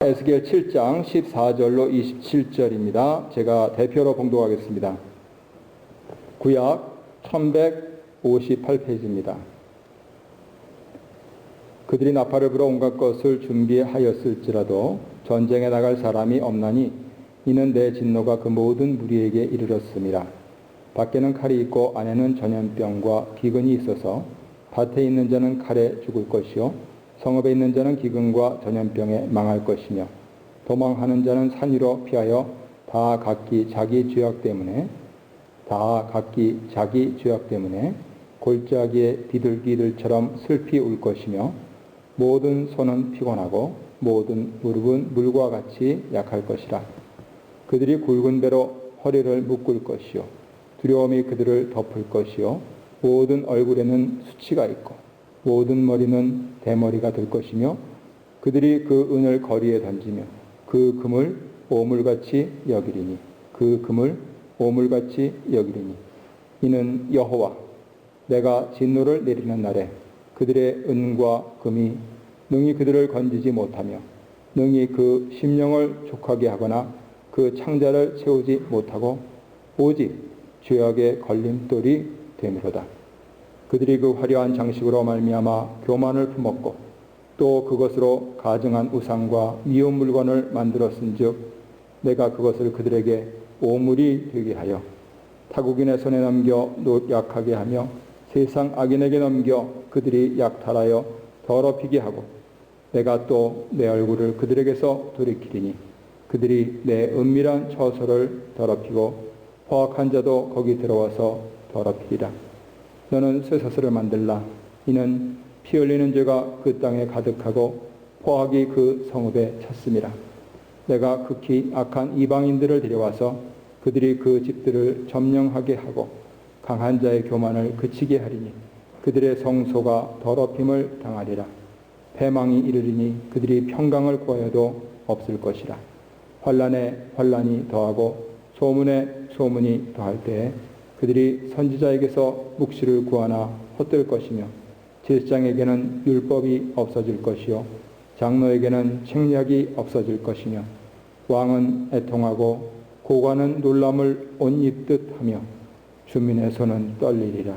에스겔 7장 14절로 27절입니다. 제가 대표로 봉독하겠습니다. 구약 1158페이지입니다. 그들이 나팔을 불어 온갖 것을 준비하였을지라도 전쟁에 나갈 사람이 없나니 이는 내 진노가 그 모든 무리에게 이르렀음이라. 밖에는 칼이 있고 안에는 전염병과 기근이 있어서 밭에 있는 자는 칼에 죽을 것이요 성읍에 있는 자는 기근과 전염병에 망할 것이며 도망하는 자는 산 위로 피하여 다 각기 자기 죄악 때문에 골짜기에 비둘기들처럼 슬피 울 것이며 모든 손은 피곤하고 모든 무릎은 물과 같이 약할 것이라. 그들이 굵은 배로 허리를 묶을 것이요 두려움이 그들을 덮을 것이요 모든 얼굴에는 수치가 있고 모든 머리는 대머리가 될 것이며 그들이 그 은을 거리에 던지며 그 금을 오물같이 여기리니 이는 여호와 내가 진노를 내리는 날에 그들의 은과 금이 능히 그들을 건지지 못하며 능히 그 심령을 족하게 하거나 그 창자를 채우지 못하고 오직 죄악의 걸림돌이 되미로다. 그들이 그 화려한 장식으로 말미암아 교만을 품었고 또 그것으로 가증한 우상과 미운 물건을 만들었은즉 내가 그것을 그들에게 오물이 되게 하여 타국인의 손에 넘겨 약하게 하며 세상 악인에게 넘겨 그들이 약탈하여 더럽히게 하고 내가 또 내 얼굴을 그들에게서 돌이키리니 그들이 내 은밀한 처소를 더럽히고 포악한 자도 거기 들어와서 더럽히리라. 너는 쇠사슬을 만들라. 이는 피 흘리는 죄가 그 땅에 가득하고 포악이 그 성읍에 찼음이라. 내가 극히 악한 이방인들을 데려와서 그들이 그 집들을 점령하게 하고 강한 자의 교만을 그치게 하리니 그들의 성소가 더럽힘을 당하리라. 패망이 이르리니 그들이 평강을 구하여도 없을 것이라. 환난에 환난이 더하고 소문에 소문이 더할 때에 그들이 선지자에게서 묵시를 구하나 헛될 것이며 제사장에게는 율법이 없어질 것이요 장로에게는 책략이 없어질 것이며 왕은 애통하고 고관은 놀람을 옷 입듯 하며 주민의 손은 떨리리라.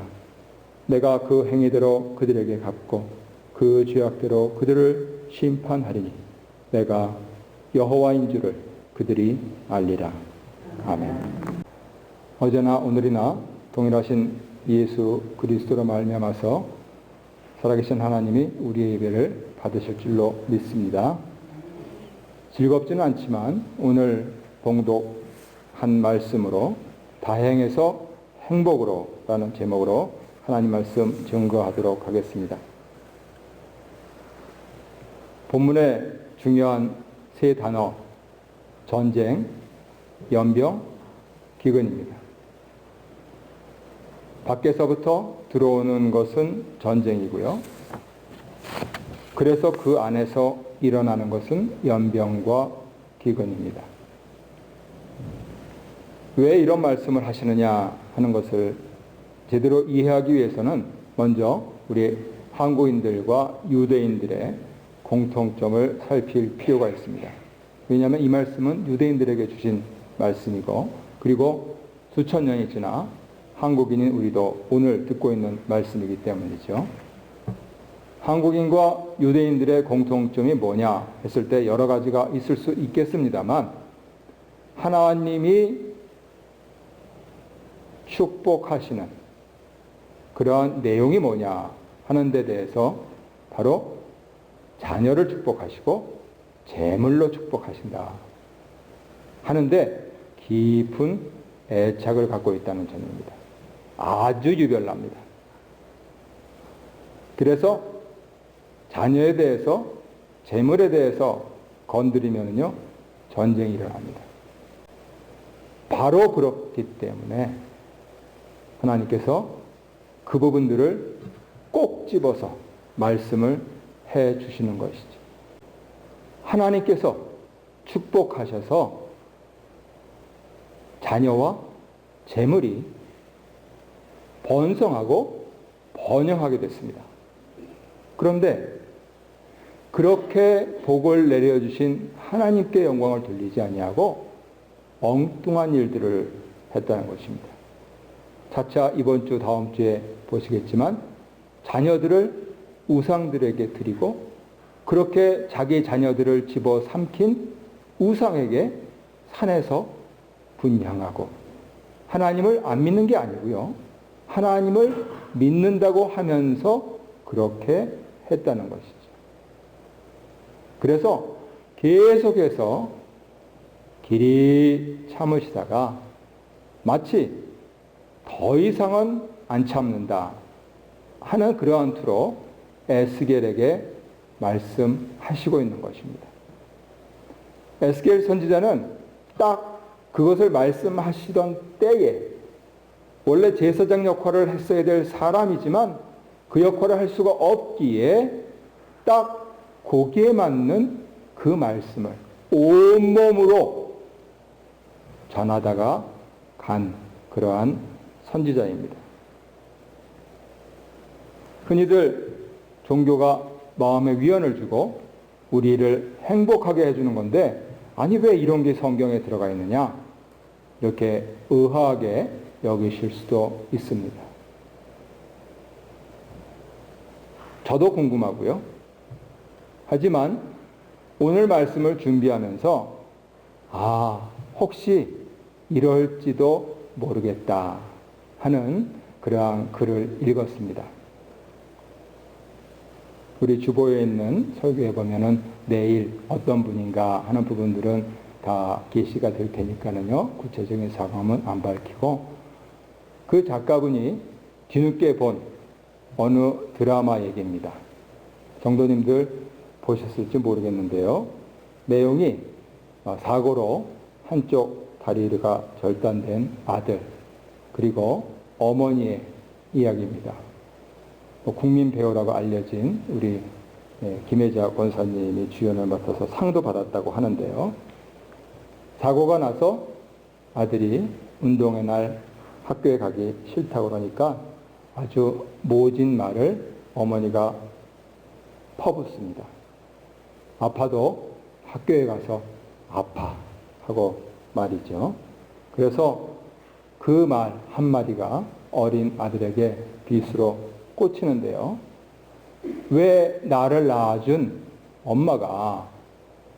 내가 그 행위대로 그들에게 갚고 그 죄악대로 그들을 심판하리니 내가 여호와인 줄을 그들이 알리라. 아멘. 어제나 오늘이나 동일하신 예수 그리스도로 말미암아서 살아계신 하나님이 우리의 예배를 받으실 줄로 믿습니다. 즐겁지는 않지만 오늘 봉독한 말씀으로 다행에서 행복으로 라는 제목으로 하나님 말씀 증거하도록 하겠습니다. 본문의 중요한 세 단어 전쟁, 연병, 기근입니다. 밖에서부터 들어오는 것은 전쟁이고요. 그래서 그 안에서 일어나는 것은 연병과 기근입니다. 왜 이런 말씀을 하시느냐 하는 것을 제대로 이해하기 위해서는 먼저 우리 한국인들과 유대인들의 공통점을 살필 필요가 있습니다. 왜냐하면 이 말씀은 유대인들에게 주신 말씀이고 그리고 수천 년이 지나 한국인인 우리도 오늘 듣고 있는 말씀이기 때문이죠. 한국인과 유대인들의 공통점이 뭐냐 했을 때 여러 가지가 있을 수 있겠습니다만 하나님이 축복하시는 그러한 내용이 뭐냐 하는 데 대해서 바로 자녀를 축복하시고 재물로 축복하신다 하는데 깊은 애착을 갖고 있다는 점입니다. 아주 유별납니다. 그래서 자녀에 대해서 재물에 대해서 건드리면요 전쟁이 일어납니다. 바로 그렇기 때문에 하나님께서 그 부분들을 꼭 집어서 말씀을 해 주시는 것이죠. 하나님께서 축복하셔서 자녀와 재물이 번성하고 번영하게 됐습니다. 그런데 그렇게 복을 내려주신 하나님께 영광을 돌리지 아니하고 엉뚱한 일들을 했다는 것입니다. 차차 이번 주 다음 주에 보시겠지만 자녀들을 우상들에게 드리고 그렇게 자기 자녀들을 집어 삼킨 우상에게 산에서 분향하고 하나님을 안 믿는 게 아니고요. 하나님을 믿는다고 하면서 그렇게 했다는 것이죠. 그래서 계속해서 길이 참으시다가 마치 더 이상은 안 참는다 하는 그러한 투로 에스겔에게 말씀하시고 있는 것입니다. 에스겔 선지자는 딱 그것을 말씀하시던 때에 원래 제사장 역할을 했어야 될 사람이지만 그 역할을 할 수가 없기에 딱 거기에 맞는 그 말씀을 온몸으로 전하다가 간 그러한 선지자입니다. 흔히들 종교가 마음에 위안을 주고 우리를 행복하게 해주는 건데 아니 왜 이런 게 성경에 들어가 있느냐 이렇게 의아하게 여기실 수도 있습니다. 저도 궁금하고요. 하지만 오늘 말씀을 준비하면서 혹시 이럴지도 모르겠다 하는 그러한 글을 읽었습니다. 우리 주보에 있는 설교에 보면은 내일 어떤 분인가 하는 부분들은 다 게시가 될 테니까는요. 구체적인 상황은 안 밝히고 그 작가분이 뒤늦게 본 어느 드라마 얘기입니다. 성도님들 보셨을지 모르겠는데요. 내용이 사고로 한쪽 다리가 절단된 아들 그리고 어머니의 이야기입니다. 국민 배우라고 알려진 우리 김혜자 권사님이 주연을 맡아서 상도 받았다고 하는데요. 사고가 나서 아들이 운동의 날 학교에 가기 싫다고 그러니까 아주 모진 말을 어머니가 퍼붓습니다. 아파도 학교에 가서 아파 하고 말이죠. 그래서 그 말 한마디가 어린 아들에게 빗으로 꽂히는데요. 왜 나를 낳아준 엄마가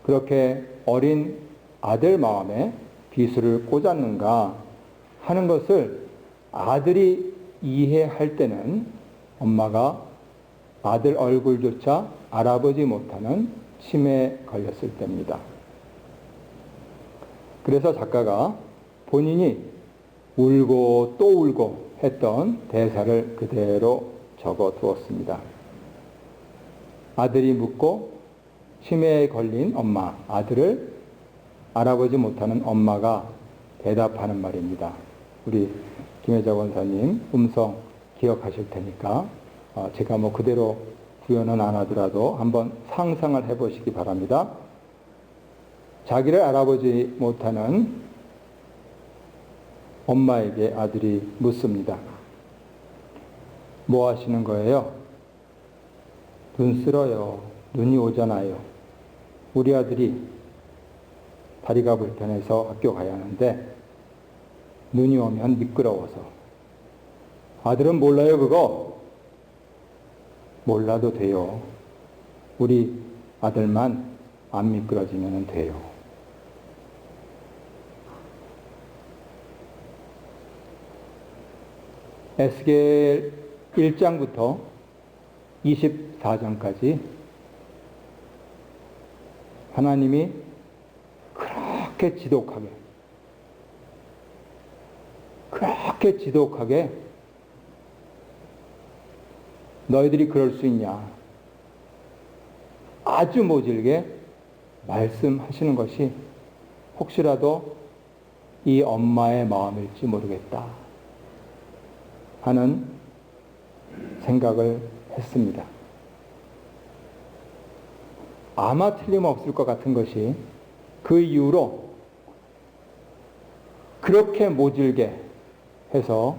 그렇게 어린 아들 마음에 빗을 꽂았는가 하는 것을 아들이 이해할 때는 엄마가 아들 얼굴조차 알아보지 못하는 치매에 걸렸을 때입니다. 그래서 작가가 본인이 울고 또 울고 했던 대사를 그대로 적어 두었습니다. 아들이 묻고 치매에 걸린 엄마, 아들을 알아보지 못하는 엄마가 대답하는 말입니다. 우리 김혜자 권사님 음성 기억하실 테니까 제가 그대로 구현은 안 하더라도 한번 상상을 해보시기 바랍니다. 자기를 알아보지 못하는 엄마에게 아들이 묻습니다. 뭐 하시는 거예요? 눈 쓸어요. 눈이 오잖아요. 우리 아들이 다리가 불편해서 학교 가야 하는데 눈이 오면 미끄러워서. 아들은 몰라요 그거? 몰라도 돼요. 우리 아들만 안 미끄러지면 돼요. 에스겔 1장부터 24장까지 하나님이 그렇게 지독하게 너희들이 그럴 수 있냐 아주 모질게 말씀하시는 것이 혹시라도 이 엄마의 마음일지 모르겠다 하는 생각을 했습니다. 아마 틀림없을 것 같은 것이 그 이후로 그렇게 모질게 해서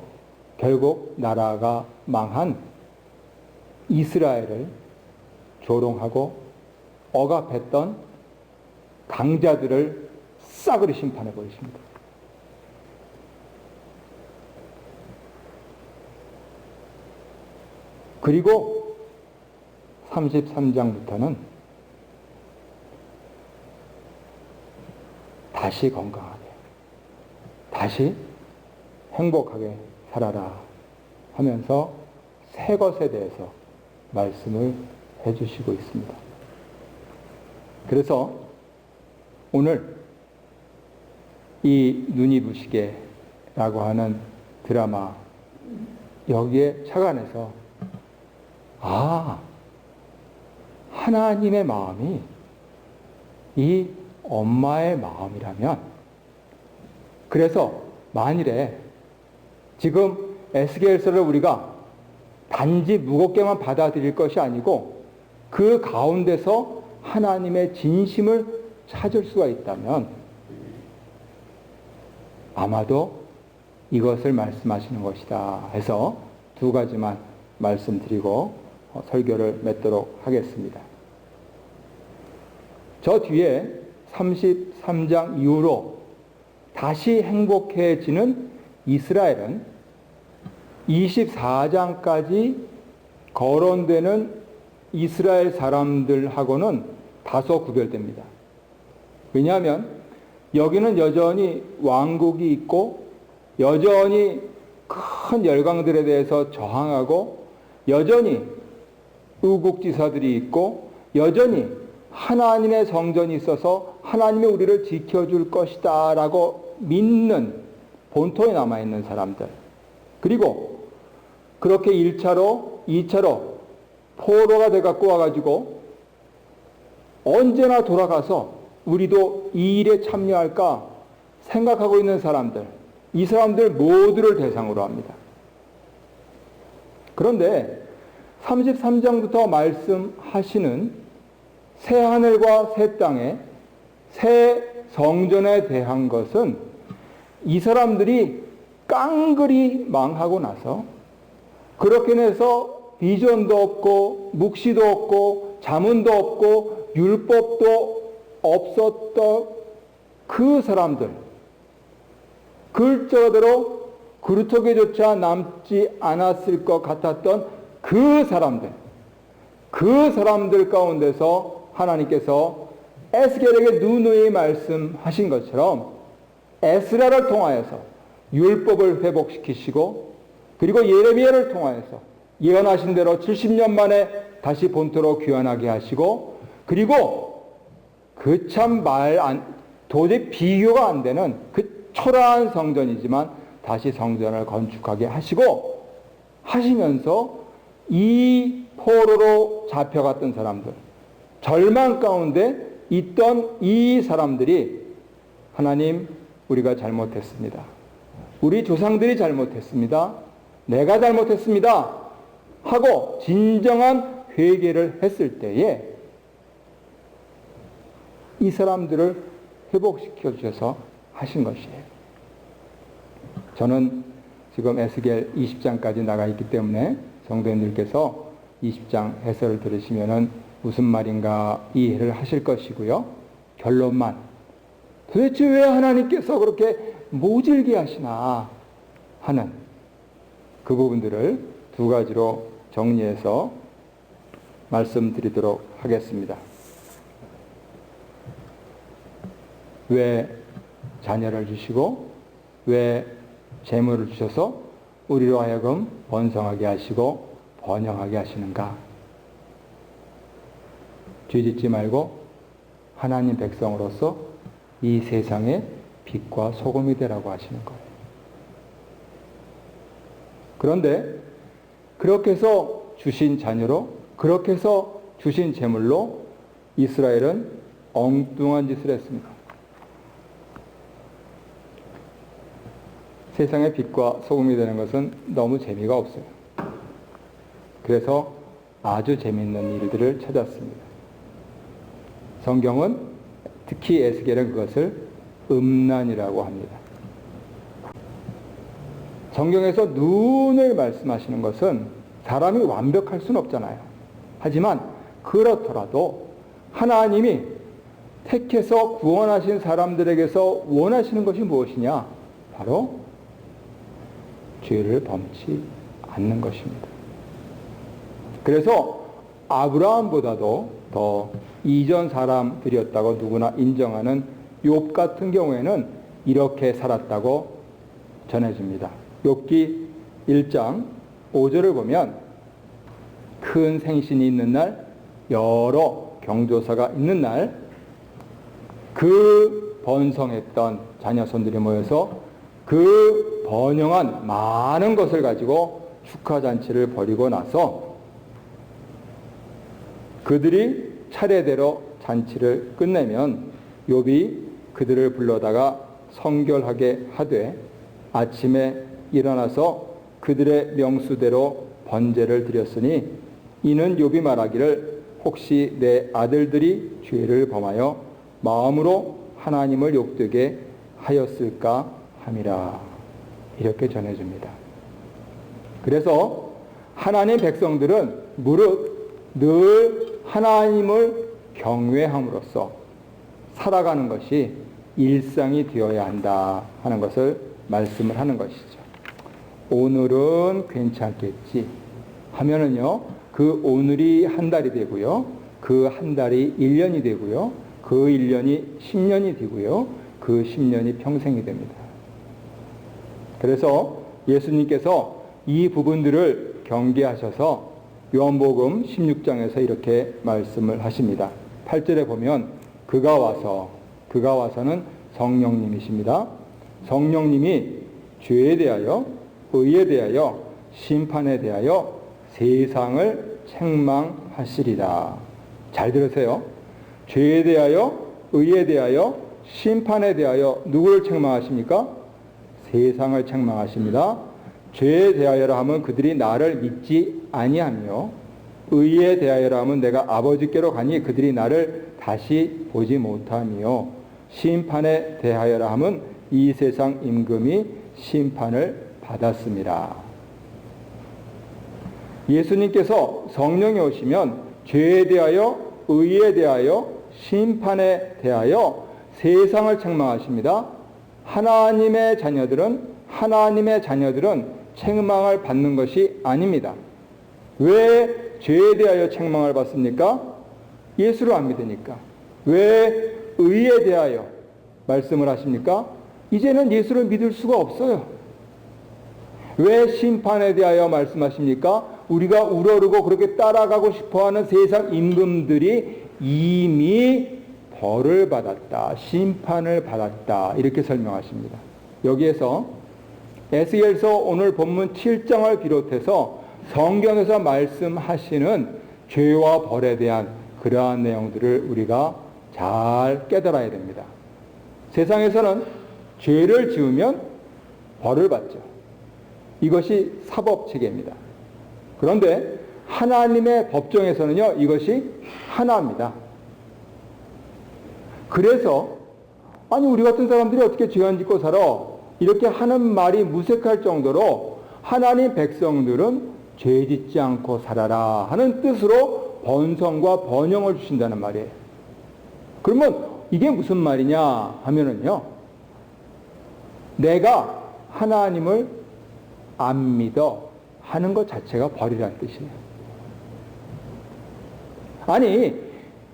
결국 나라가 망한 이스라엘을 조롱하고 억압했던 강자들을 싸그리 심판해 버리십니다. 그리고 33장부터는 다시 건강하게, 다시 행복하게 살아라 하면서 새 것에 대해서 말씀을 해주시고 있습니다. 그래서 오늘 이 눈이 부시게라고 하는 드라마, 여기에 착안해서 하나님의 마음이 이 엄마의 마음이라면, 그래서 만일에 지금 에스겔서를 우리가 단지 무겁게만 받아들일 것이 아니고 그 가운데서 하나님의 진심을 찾을 수가 있다면 아마도 이것을 말씀하시는 것이다 해서 두 가지만 말씀드리고 설교를 맺도록 하겠습니다. 저 뒤에 33장 이후로 다시 행복해지는 이스라엘은 24장까지 거론되는 이스라엘 사람들하고는 다소 구별됩니다. 왜냐하면 여기는 여전히 왕국이 있고 여전히 큰 열강들에 대해서 저항하고 여전히 의국지사들이 있고 여전히 하나님의 성전이 있어서 하나님이 우리를 지켜줄 것이다 라고 믿는 본토에 남아있는 사람들, 그리고 그렇게 1차로 2차로 포로가 돼갖고 와가지고 언제나 돌아가서 우리도 이 일에 참여할까 생각하고 있는 사람들, 이 사람들 모두를 대상으로 합니다. 그런데 33장부터 말씀하시는 새 하늘과 새 땅에 새 성전에 대한 것은 이 사람들이 깡그리 망하고 나서 그렇게 해서 비전도 없고 묵시도 없고 자문도 없고 율법도 없었던 그 사람들, 글자대로 그루터기조차 남지 않았을 것 같았던 그 사람들 가운데서 하나님께서 에스겔에게 누누이 말씀하신 것처럼 에스라를 통하여서 율법을 회복시키시고, 그리고 예레미야를 통하여서 예언하신 대로 70년 만에 다시 본토로 귀환하게 하시고, 그리고 그 참 도저히 비교가 안 되는 그 초라한 성전이지만 다시 성전을 건축하게 하시고 하시면서 이 포로로 잡혀갔던 사람들, 절망 가운데 있던 이 사람들이 하나님, 우리가 잘못했습니다. 우리 조상들이 잘못했습니다. 내가 잘못했습니다. 하고 진정한 회개를 했을 때에 이 사람들을 회복시켜 주셔서 하신 것이에요. 저는 지금 에스겔 20장까지 나가 있기 때문에 성도님들께서 20장 해설을 들으시면은 무슨 말인가 이해를 하실 것이고요. 결론만, 도대체 왜 하나님께서 그렇게 모질게 하시나 하는 그 부분들을 두 가지로 정리해서 말씀드리도록 하겠습니다. 왜 자녀를 주시고 왜 재물을 주셔서 우리로 하여금 번성하게 하시고 번영하게 하시는가? 죄짓지 말고 하나님 백성으로서 이 세상의 빛과 소금이 되라고 하시는 거예요. 그런데 그렇게 해서 주신 자녀로, 그렇게 해서 주신 재물로 이스라엘은 엉뚱한 짓을 했습니다. 세상의 빛과 소금이 되는 것은 너무 재미가 없어요. 그래서 아주 재미있는 일들을 찾았습니다. 성경은 특히 에스겔은 그것을 음란이라고 합니다. 성경에서 눈을 말씀하시는 것은 사람이 완벽할 수는 없잖아요. 하지만 그렇더라도 하나님이 택해서 구원하신 사람들에게서 원하시는 것이 무엇이냐? 바로 죄를 범치 않는 것입니다. 그래서 아브라함보다도 더 이전 사람들이었다고 누구나 인정하는 욥 같은 경우에는 이렇게 살았다고 전해집니다. 욥기 1장 5절을 보면 큰 생신이 있는 날, 여러 경조사가 있는 날, 그 번성했던 자녀손들이 모여서 그 번영한 많은 것을 가지고 축하잔치를 벌이고 나서 그들이 차례대로 잔치를 끝내면 욥이 그들을 불러다가 성결하게 하되 아침에 일어나서 그들의 명수대로 번제를 드렸으니 이는 욥이 말하기를 혹시 내 아들들이 죄를 범하여 마음으로 하나님을 욕되게 하였을까 함이라. 이렇게 전해줍니다. 그래서 하나님 백성들은 무릇 늘 하나님을 경외함으로써 살아가는 것이 일상이 되어야 한다 하는 것을 말씀을 하는 것이죠. 오늘은 괜찮겠지 하면은요, 그 오늘이 한 달이 되고요, 그 한 달이 1년이 되고요, 그 1년이 10년이 되고요, 그 10년이 평생이 됩니다. 그래서 예수님께서 이 부분들을 경계하셔서 요한복음 16장에서 이렇게 말씀을 하십니다. 8절에 보면 그가 와서는 성령님이십니다. 성령님이 죄에 대하여, 의에 대하여, 심판에 대하여 세상을 책망하시리라. 잘 들으세요. 죄에 대하여, 의에 대하여, 심판에 대하여 누구를 책망하십니까? 세상을 책망하십니다. 죄에 대하여라 하면 그들이 나를 믿지 아니하며, 의에 대하여라 하면 내가 아버지께로 가니 그들이 나를 다시 보지 못하며, 심판에 대하여라 하면 이 세상 임금이 심판을 받았습니다. 예수님께서 성령이 오시면 죄에 대하여, 의에 대하여, 심판에 대하여 세상을 책망하십니다. 하나님의 자녀들은 책망을 받는 것이 아닙니다. 왜 죄에 대하여 책망을 받습니까? 예수를 안 믿으니까. 왜 의에 대하여 말씀을 하십니까? 이제는 예수를 믿을 수가 없어요. 왜 심판에 대하여 말씀하십니까? 우리가 우러르고 그렇게 따라가고 싶어하는 세상 임금들이 이미 벌을 받았다, 심판을 받았다, 이렇게 설명하십니다. 여기에서 에스겔서 오늘 본문 7장을 비롯해서 성경에서 말씀하시는 죄와 벌에 대한 그러한 내용들을 우리가 잘 깨달아야 됩니다. 세상에서는 죄를 지으면 벌을 받죠. 이것이 사법체계입니다. 그런데 하나님의 법정에서는요, 이것이 하나입니다. 그래서 아니 우리 같은 사람들이 어떻게 죄 안 짓고 살아? 이렇게 하는 말이 무색할 정도로 하나님 백성들은 죄 짓지 않고 살아라 하는 뜻으로 번성과 번영을 주신다는 말이에요. 그러면 이게 무슨 말이냐 하면은요, 내가 하나님을 안 믿어 하는 것 자체가 벌이라는 뜻이에요. 아니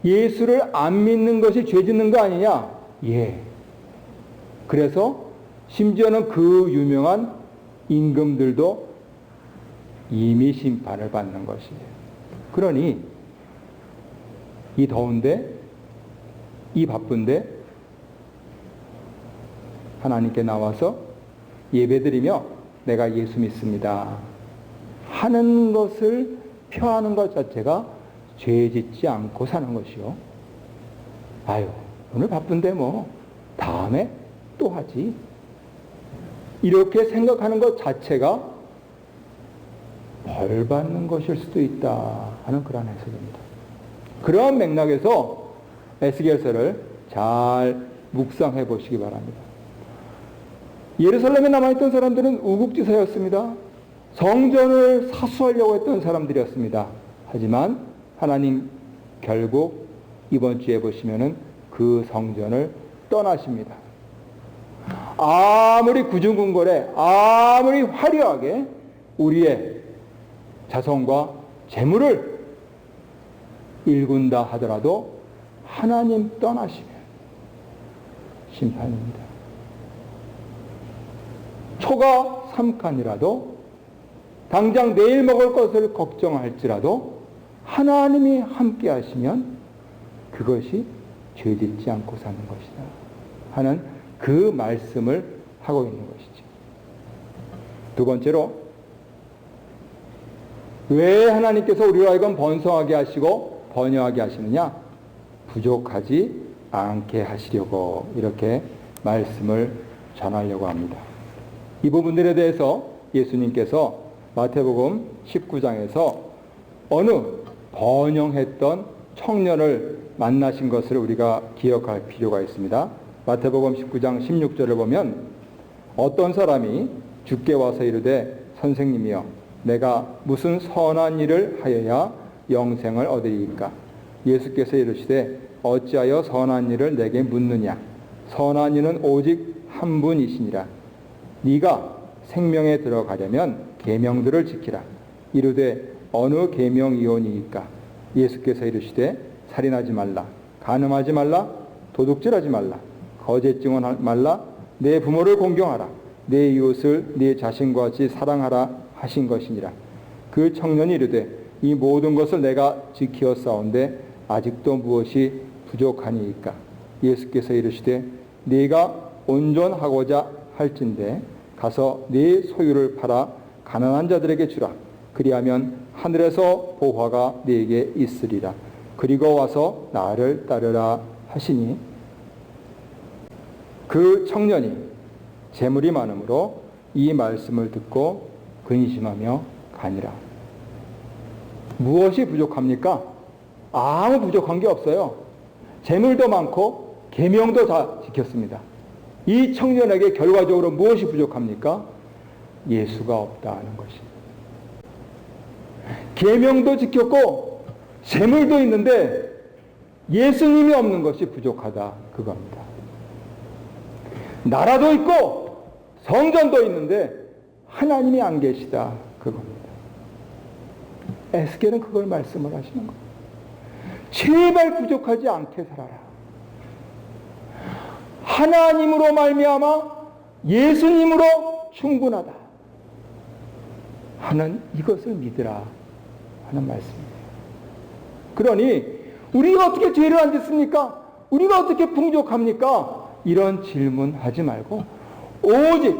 예수를 안 믿는 것이 죄 짓는 거 아니냐? 예. 그래서 심지어는 그 유명한 임금들도 이미 심판을 받는 것이에요. 그러니 이 더운데, 이 바쁜데 하나님께 나와서 예배드리며 내가 예수 믿습니다 하는 것을 표하는 것 자체가 죄 짓지 않고 사는 것이요. 아유, 오늘 바쁜데 뭐 다음에 또 하지. 이렇게 생각하는 것 자체가 벌 받는 것일 수도 있다 하는 그런 해석입니다. 그런 맥락에서 에스겔서를 잘 묵상해 보시기 바랍니다. 예루살렘에 남아있던 사람들은 우국지사였습니다. 성전을 사수하려고 했던 사람들이었습니다. 하지만 하나님 결국 이번 주에 보시면은 그 성전을 떠나십니다. 아무리 구중궁궐에 아무리 화려하게 우리의 자손과 재물을 일군다 하더라도 하나님 떠나시면 심판입니다. 초가 3칸이라도 당장 내일 먹을 것을 걱정할지라도 하나님이 함께 하시면 그것이 죄짓지 않고 사는 것이다 하는 그 말씀을 하고 있는 것이죠. 두 번째로, 왜 하나님께서 우리로 하여금 번성하게 하시고 번영하게 하시느냐? 부족하지 않게 하시려고 이렇게 말씀을 전하려고 합니다. 이 부분들에 대해서 예수님께서 마태복음 19장에서 어느 번영했던 청년을 만나신 것을 우리가 기억할 필요가 있습니다. 마태복음 19장 16절을 보면 어떤 사람이 주께 와서 이르되 선생님이여 내가 무슨 선한 일을 하여야 영생을 얻으리이까? 예수께서 이르시되 어찌하여 선한 일을 내게 묻느냐? 선한 이는 오직 한 분이시니라. 네가 생명에 들어가려면 계명들을 지키라. 이르되 어느 계명이오니이까? 예수께서 이르시되 살인하지 말라, 간음하지 말라, 도둑질하지 말라, 거짓 증언하지 말라, 내 부모를 공경하라, 내 이웃을 네 자신과 같이 사랑하라 하신 것이니라. 그 청년이 이르되 이 모든 것을 내가 지키었사온데 아직도 무엇이 부족하니이까? 예수께서 이르시되 네가 온전하고자 할진대 가서 네 소유를 팔아 가난한 자들에게 주라. 그리하면 하늘에서 보화가 네게 있으리라. 그리고 와서 나를 따르라 하시니, 그 청년이 재물이 많으므로 이 말씀을 듣고 근심하며 가니라. 무엇이 부족합니까? 아무 부족한 게 없어요. 재물도 많고 계명도 다 지켰습니다. 이 청년에게 결과적으로 무엇이 부족합니까? 예수가 없다 하는 것입니다. 계명도 지켰고 재물도 있는데 예수님이 없는 것이 부족하다 그겁니다. 나라도 있고 성전도 있는데 하나님이 안 계시다 그겁니다. 에스겔은 그걸 말씀을 하시는 거예요. 제발 부족하지 않게 살아라. 하나님으로 말미암아 예수님으로 충분하다 하는 이것을 믿으라 하는 말씀이에요. 그러니 우리가 어떻게 죄를 안 짓습니까? 우리가 어떻게 풍족합니까? 이런 질문하지 말고 오직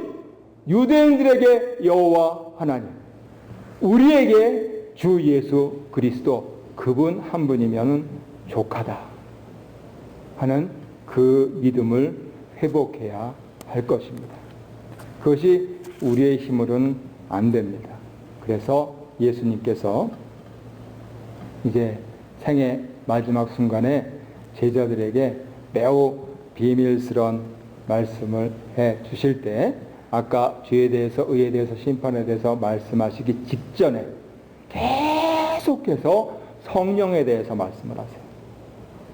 유대인들에게 여호와 하나님, 우리에게 주 예수 그리스도 그분 한 분이면 족하다 하는 그 믿음을 회복해야 할 것입니다. 그것이 우리의 힘으로는 안 됩니다. 그래서 예수님께서 이제 생애 마지막 순간에 제자들에게 매우 비밀스러운 말씀을 해 주실 때, 아까 죄에 대해서, 의에 대해서, 심판에 대해서 말씀하시기 직전에 계속해서 성령에 대해서 말씀을 하세요.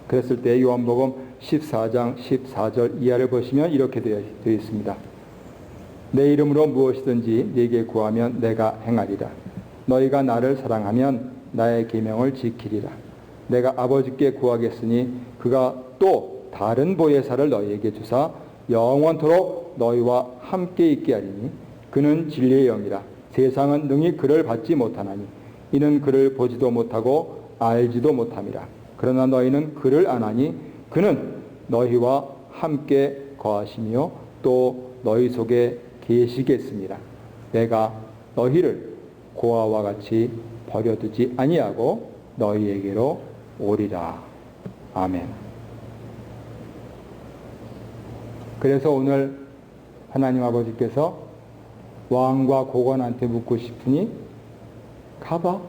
그랬을 때 요한복음 14장 14절 이하를 보시면 이렇게 되어 있습니다. 내 이름으로 무엇이든지 네게 구하면 내가 행하리라. 너희가 나를 사랑하면 나의 계명을 지키리라. 내가 아버지께 구하겠으니 그가 또 다른 보혜사를 너희에게 주사 영원토록 너희와 함께 있게 하리니 그는 진리의 영이라. 세상은 능히 그를 받지 못하나니 이는 그를 보지도 못하고 알지도 못함이라. 그러나 너희는 그를 아나니 그는 너희와 함께 거하시며 또 너희 속에 계시겠습니다. 내가 너희를 고아와 같이 버려두지 아니하고 너희에게로 오리라. 아멘. 그래서 오늘 하나님 아버지께서 왕과 고관한테 묻고 싶으니 가봐.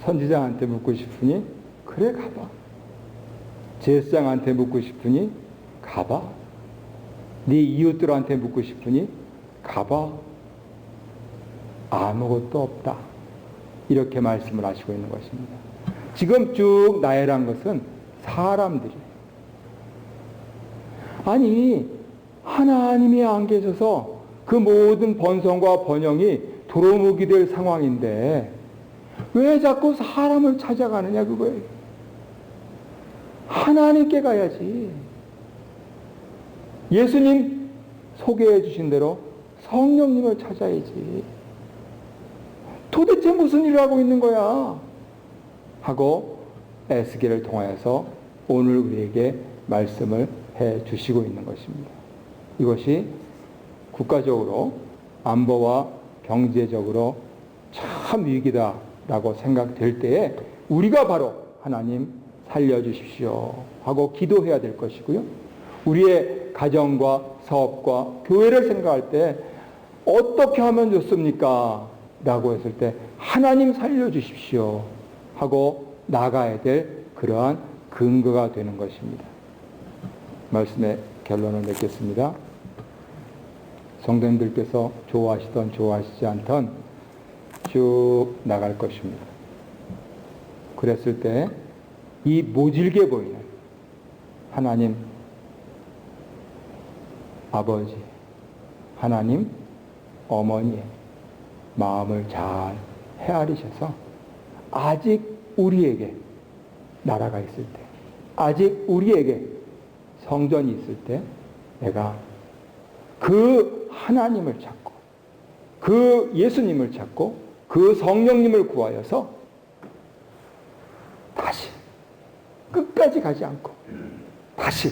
선지자한테 묻고 싶으니 그래 가봐. 제사장한테 묻고 싶으니 가봐. 네 이웃들한테 묻고 싶으니 가봐. 아무것도 없다. 이렇게 말씀을 하시고 있는 것입니다. 지금 쭉 나열한 것은 사람들이. 아니, 하나님이 안 계셔서 그 모든 번성과 번영이 도루묵이 될 상황인데 왜 자꾸 사람을 찾아가느냐 그거예요. 하나님께 가야지. 예수님 소개해 주신 대로 성령님을 찾아야지. 도대체 무슨 일을 하고 있는 거야? 하고 에스겔을 통하여서 오늘 우리에게 말씀을 해 주시고 있는 것입니다. 이것이 국가적으로 안보와 경제적으로 참 위기다라고 생각될 때에 우리가 바로 하나님 살려주십시오 하고 기도해야 될 것이고요. 우리의 가정과 사업과 교회를 생각할 때 어떻게 하면 좋습니까? 라고 했을 때 하나님 살려주십시오 하고 나가야 될 그러한 근거가 되는 것입니다. 말씀의 결론을 맺겠습니다. 성도님들께서 좋아하시던 좋아하시지 않던 쭉 나갈 것입니다. 그랬을 때 이 모질게 보이는 하나님 아버지, 하나님 어머니의 마음을 잘 헤아리셔서 아직 우리에게 나라가 있을 때, 아직 우리에게 성전이 있을 때 내가 그 하나님을 찾고 그 예수님을 찾고 그 성령님을 구하여서 다시 끝까지 가지 않고 다시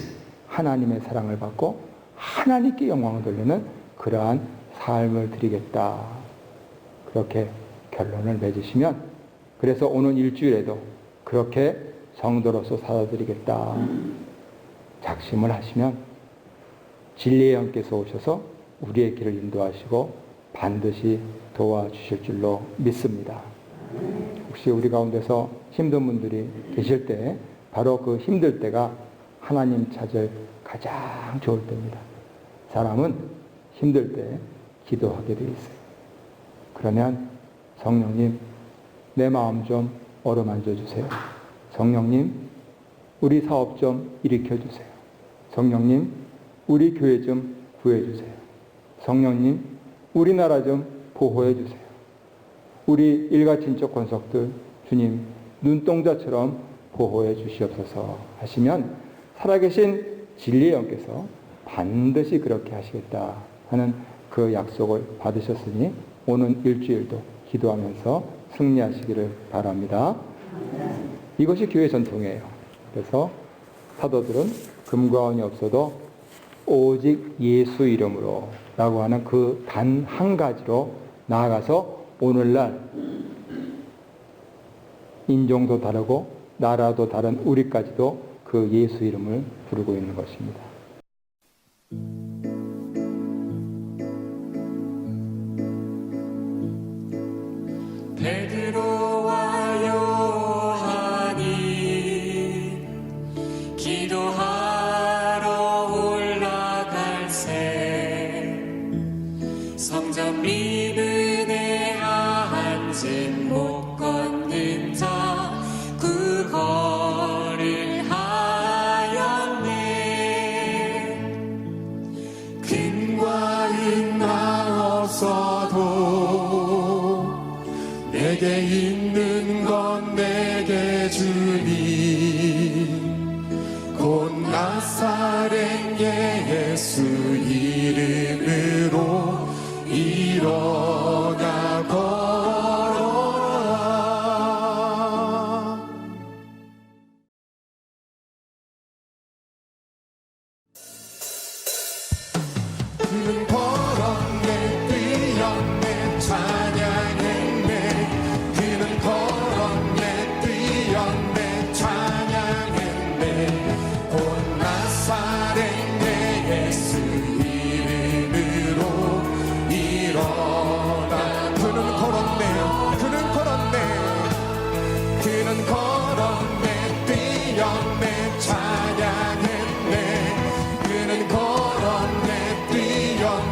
하나님의 사랑을 받고 하나님께 영광을 돌리는 그러한 삶을 드리겠다. 그렇게 결론을 맺으시면 그래서 오는 일주일에도 그렇게 성도로서 살아드리겠다. 작심을 하시면 진리의 영께서 오셔서 우리의 길을 인도하시고 반드시 도와주실 줄로 믿습니다. 혹시 우리 가운데서 힘든 분들이 계실 때 바로 그 힘들 때가 하나님 찾을 가장 좋을 때입니다. 사람은 힘들 때 기도하게 되어 있어요. 그러면 성령님 내 마음 좀 어루만져 주세요. 성령님 우리 사업 좀 일으켜 주세요. 성령님 우리 교회 좀 구해 주세요. 성령님 우리나라 좀 보호해 주세요. 우리 일가친척 권속들 주님 눈동자처럼 보호해 주시옵소서 하시면 살아계신 진리의 영께서 반드시 그렇게 하시겠다 하는 그 약속을 받으셨으니 오는 일주일도 기도하면서 승리하시기를 바랍니다. 이것이 교회 전통이에요. 그래서 사도들은 금과 은이 없어도 오직 예수 이름으로 라고 하는 그 단 한 가지로 나아가서 오늘날 인종도 다르고 나라도 다른 우리까지도 그 예수 이름을 부르고 있는 것입니다. 베드로와 요한이 기도하러 올라갈새 성전 미문에 앉은 못 걷는 자 구걸을 하였네. 금과 은 나 없어도 내게 있는 건 내게 주니 곧 나사렛 예수 이름으로 일어나 걸어라. 그는 걸었네 뛰었네 찬양했네. 그는 걸었네 뛰었네 찬양했네. 곧 나사렛 예수 이름으로 일어나. 그는 걸었네요. 그는 걸었네. 그는 걸었네 뛰었네 찬양했네. 그는 걸었네 뛰었네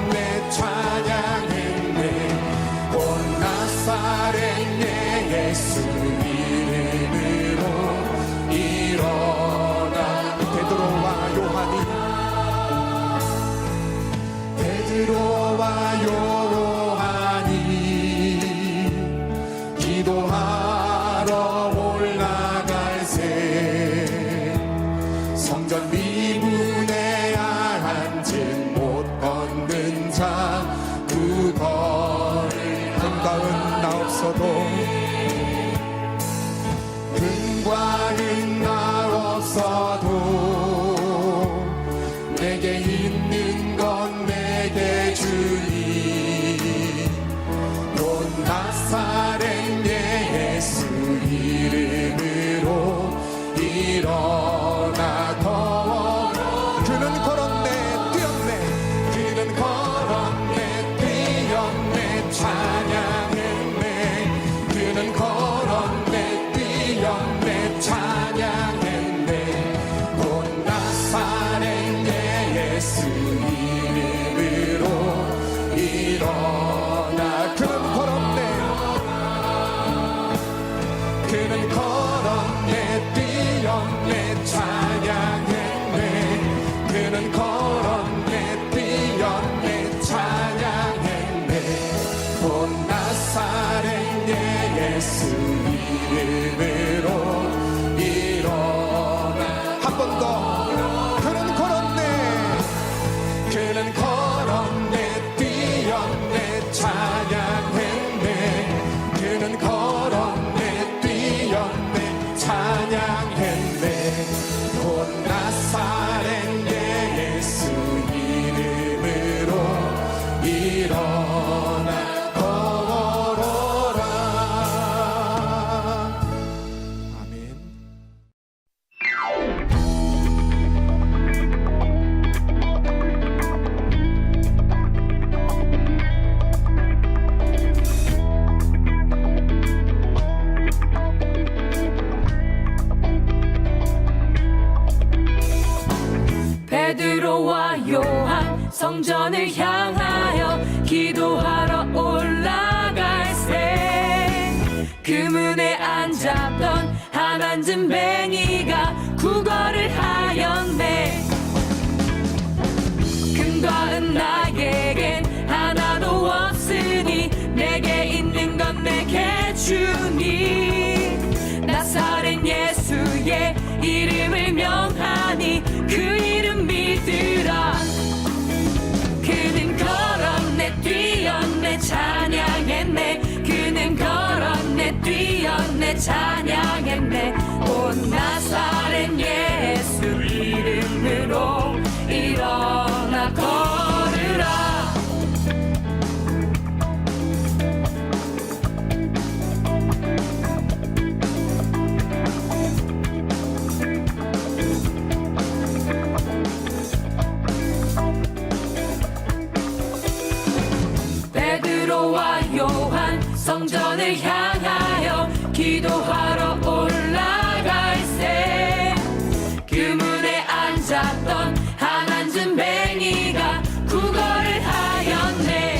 내게 있는 건 내게 주니 곧 나사렛 예수 이름으로 일어나 걸어 그는 걸었네 뛰었네 그는 걸었네 뛰었네 찬양했네 그는 걸었네 뛰었네 찬양했네 곧 나사렛 예수 이름으로 일어나 그는 걸었네 그는 걸었네 뛰었네 찬양했네 그는 걸었네 뛰었네 찬양했네 본 나사렛 예수 이름으로 일어나 한 번 더 그는 걸었네 그는 걸었네 뛰었네 찬양했네 그는 걸었네 뛰었네 찬양했네 곧 나사렛 예수 이름으로 일어나 걸어라 아멘. 베드로와 요한 성전을 향하여 기도하러 올라갈새 그 문에 앉았던 한 앉은뱅이가 구걸을 하였네 금과 은 나에겐 하나도 없으니 내게 있는 건 내게 주니 나사렛 예수의 이름을 명하니 그 이름 믿으라 그는 걸었네 뛰었네 찬양했네 그는 걸었네 뛰었네 찬양했네 온 나사렛 예수 이름으로 일어나 걸으라 베드로와 요한 성전을 향하여 기도하러 올라갈새 그 문에 앉았던 한 앉은뱅이가 구걸을 하였네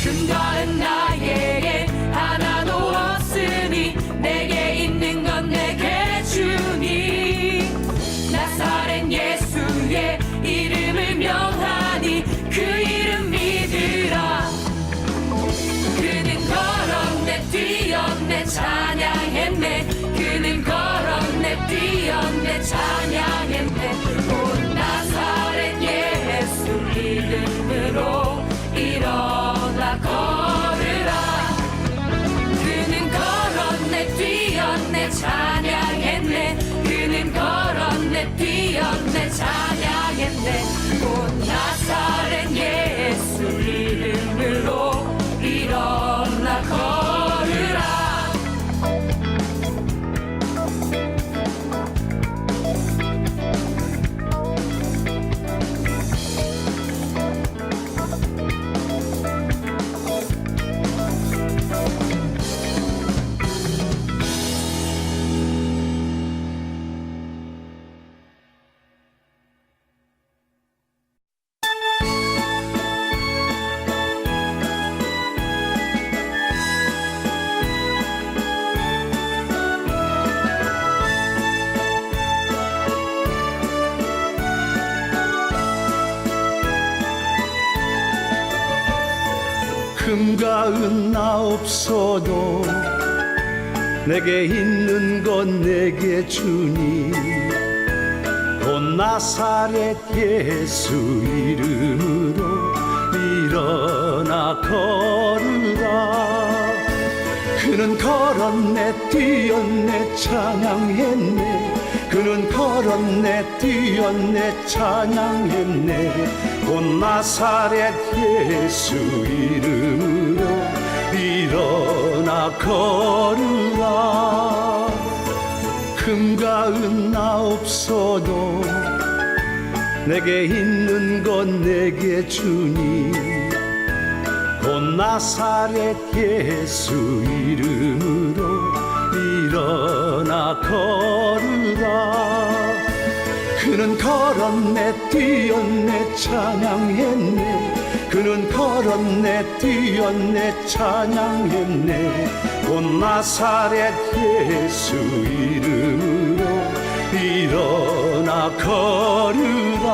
금과 은 나에게 하나도 없으니 내게 있는 건 내게 주니 나사렛 예수의 이름을 명하니 그 이름 믿으라 그는 걸었네 뛰었네 찬양했네 그는 걸었네 뛰었네 찬양했네 온 나사렛 예수 이름으로 일어나 걸으라 그는 걸었네 뛰었네 찬양했네 그는 걸었네 뛰었네 찬양했네 온 나사렛 예수 이름으로 일어나 걸으라 금과 은 나 없어도 내게 있는 건 내게 주니 곧 나사렛 예수 이름으로 일어나 걸으라. 그는 걸었네 뛰었네 찬양했네. 그는 걸었네 뛰었네 찬양했네 곧 나사렛 예수 이름으로 일어나 걸으라 금과 은 나 없어도 내게 있는 건 내게 주니 곧 나사렛 예수 이름으로 일어나 걸으라 그는 걸었네 뛰었네 찬양했네 그는 걸었네 뛰었네 찬양했네 곧 나사렛 예수 이름으로 일어나 걸으라